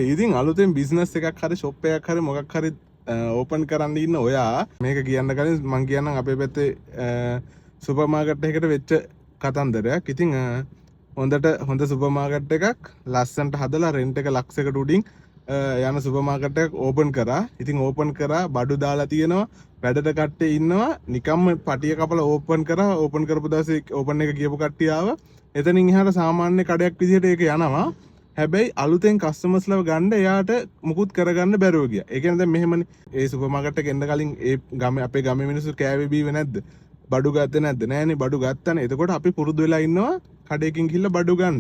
ඉතින් අලුතෙන් බිස්නස් එකක් හරි ෂොප් එකක් හරි මොකක් හරි ඕපන් කරන්න ඉන්න ඔයා මේක කියන්න කලින් මං කියන්නම් අපේ පැත්තේ සුපර් මාකට් එකකට වෙච්ච කතන්දරයක්. ඉතින් හොඳ සුපර් මාකට් එකක් ලස්සනට හදලා රෙන්ට් එක ලක්ෂයකට උඩින් යන සුපර් මාකට් එකක් ඕපන් කරා. ඉතින් ඕපන් කරා බඩු දාලා තියෙනවා. වැඩට කට්ටිය ඉන්නවා. නිකම්ම පටිය කපලා ඕපන් කරා. ඕපන් කරපු දවසේ ඕපන් එක කියපු කට්ටිය ආවා. එතනින් එහාට සාමාන්‍ය කඩයක් විදිහට ඒක යනවා. හැබැයි අලුතෙන් කස්ටමර්ස්ලව ගන්න එයාට මුකුත් කරගන්න බැරුව ගියා. ඒ කියන්නේ දැන් මෙහෙමනේ. ඒ සුපර් මාකට් එක එන්න කලින් ඒ ගමේ අපේ ගමේ මිනිස්සු කෑවේ බීවේ නැද්ද? බඩු ගත්තේ නැද්ද? නෑනේ බඩු ගත්තනේ. එතකොට අපි පුරුදු වෙලා ඉන්නවා කඩේකින් ගිහිල්ලා බඩු ගන්න.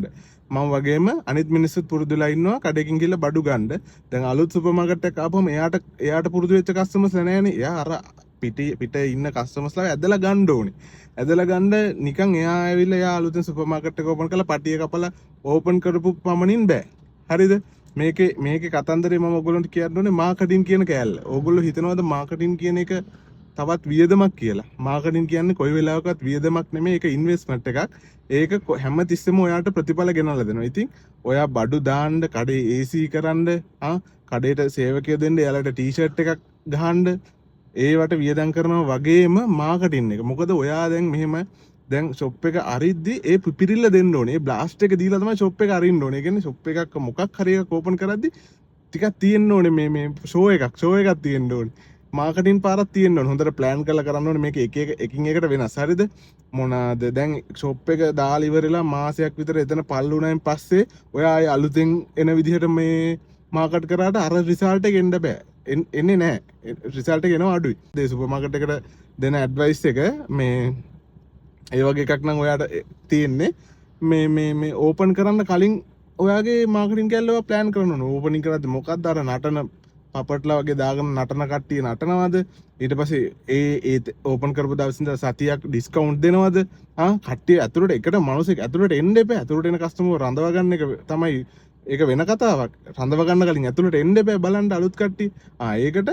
මම වගේම අනිත් මිනිස්සුත් පුරුදු වෙලා ඉන්නවා කඩේකින් ගිහිල්ලා බඩු ගන්න. දැන් අලුත් සුපර් මාකට් එකක් ආපුවම එයාට පුරුදු වෙච්ච කස්ටමර්ස් නෑනේ. එයා අර පිටේ ඉන්න කස්ටමර්ස්ලා ඇදලා ගන්න ඕනේ. ඇදලා ගන්න නිකන් එයා ඇවිල්ලා එයා අලුතෙන් සුපර් මාකට් එක ඕපන් කරලා පටිය කපලා ඕපන් කරපු පමණින් බෑ. හරිද? මේකේ කතන්දරේ මම ඔයගොල්ලන්ට කියන්න ඕනේ මාකටිං කියන කෑල්ල. ඕගොල්ලෝ හිතනවාද මාකටිං කියන එක තවත් වියදමක් කියලා? මාකටිං කියන්නේ කොයි වෙලාවකවත් වියදමක් නෙමෙයි, ඒක ඉන්වෙස්ට්මන්ට් එකක්. ඒක හැම තිස්සෙම ඔයාට ප්‍රතිඵල ගෙනල්ලා දෙනවා. ඉතින් ඔයා බඩු දාන්න, කඩේ AC කරන්න, කඩේට සේවකයෝ දෙන්න, එයාලට ටී-ෂර්ට් එකක් ගහන්න, ඒවට වියදම් කරනවා වගේම මාකටිං එක. මොකද ඔයා දැන් මෙහෙම දැන් ෂොප් එක අරිද්දි ඒ පිපිරිල්ල දෙන්න ඕනේ. ඒ බ්ලාස්ට් එක දීලා තමයි ෂොප් එක අරින්න ඕනේ. ඒ කියන්නේ ෂොප් එකක් මොකක් හරි එකක් ඕපන් කරද්දි ටිකක් තියෙන්න ඕනේ මේ ෂෝ එකක් තියෙන්න ඕනේ. මාකටිං පාරක් තියෙන්න ඕනේ. හොඳට ප්ලෑන් කරලා කරන්න ඕනේ. මේක එකින් එකට වෙනස්. හරිද? මොනවාද දැන් ෂොප් එක දාලා ඉවරලා මාසයක් විතර එතන පල්ලු වුණායින් පස්සේ ඔයා ආයේ අලුතෙන් එන විදිහට මේ මාකට් කරාට අර රිසල්ට් එක එන්න බෑ. එන්නේ නැහැ. රිසල්ට් එක එනවා අඩුයි. ඒ සුපර් මාකට් එකට දෙන ඇඩ්වයිස් එක මේ ඒ වගේ එකක් නම් ඔයාට තියෙන්නේ මේ ඕපන් කරන්න කලින් ඔයාගේ මාකටිං කැල්ලව ප්ලෑන් කරන්න ඕනේ. ඕපනින් කරද්දි මොකක්ද අර නටන පපට්ලා වගේ දාගෙන නටන කට්ටිය නටනවද? ඊට පස්සේ ඒ ඕපන් කරපු දවස් ඉඳලා සතියක් ඩිස්කවුන්ට් දෙනවද? කට්ටිය ඇතුළට එකට මිනිස්සෙක් ඇතුළට එන්න එපා. ඇතුළට එන කස්ටමර් රඳවා ගන්න එක තමයි ඒක වෙන කතාවක්. රඳව ගන්න කලින් ඇතුළට එන්න එපා බලන්න අලුත් කට්ටිය. ඒකට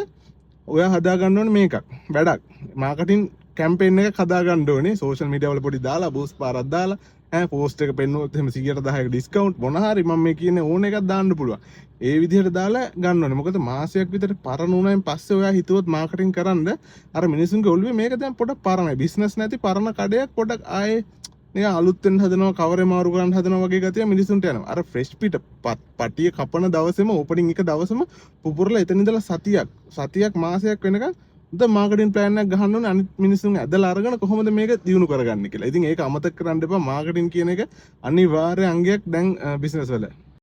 ඔයා හදා ගන්න ඕනේ මේකක්. වැඩක්. මාකටිං කැම්පේන් එකක් හදා ගන්න ඕනේ. සෝෂල් මීඩියා වල පොඩි දාලා බූස්ට් පාරක් දාලා පෝස්ට් එක පෙන්නුවොත් එහෙම 110ක ඩිස්කවුන්ට් මොන හරි මම මේ කියන්නේ ඕන එකක් දාන්න පුළුවන්. ඒ විදිහට දාලා ගන්න ඕනේ. මොකද මාසයක් විතර පරණ වුණායින් පස්සේ ඔයා හිතුවොත් මාකටිං කරන්න අර මිනිසුන්ගේ ඔළුවේ මේක දැන් පොඩක් පරණයි. බිස්නස් නැති පරණ කඩයක් පොඩක් ආයේ නිකන් අලුත් වෙන්න හදනවා, කවරේ මාරු කරන්න හදනවා වගේ ගතිය මිනිසුන්ට යනවා. අර ෆ්‍රෙෂ් පිට පටිය කපන දවසේම ඕපනින් එක දවසම පුපුරලා එතන ඉඳලා සතියක් මාසයක් වෙනකන් ද මාකටිං ප්ලෑන් එකක් ගහන්න ඕනේ අනිත් මිනිස්සුන් ඇදලා අරගෙන කොහොමද මේක දියුණු කරගන්නේ කියලා. ඉතින් ඒක අමතක කරන්න එපා. මාකටිං කියන එක අනිවාර්ය අංගයක් දැන් බිස්නස් වල.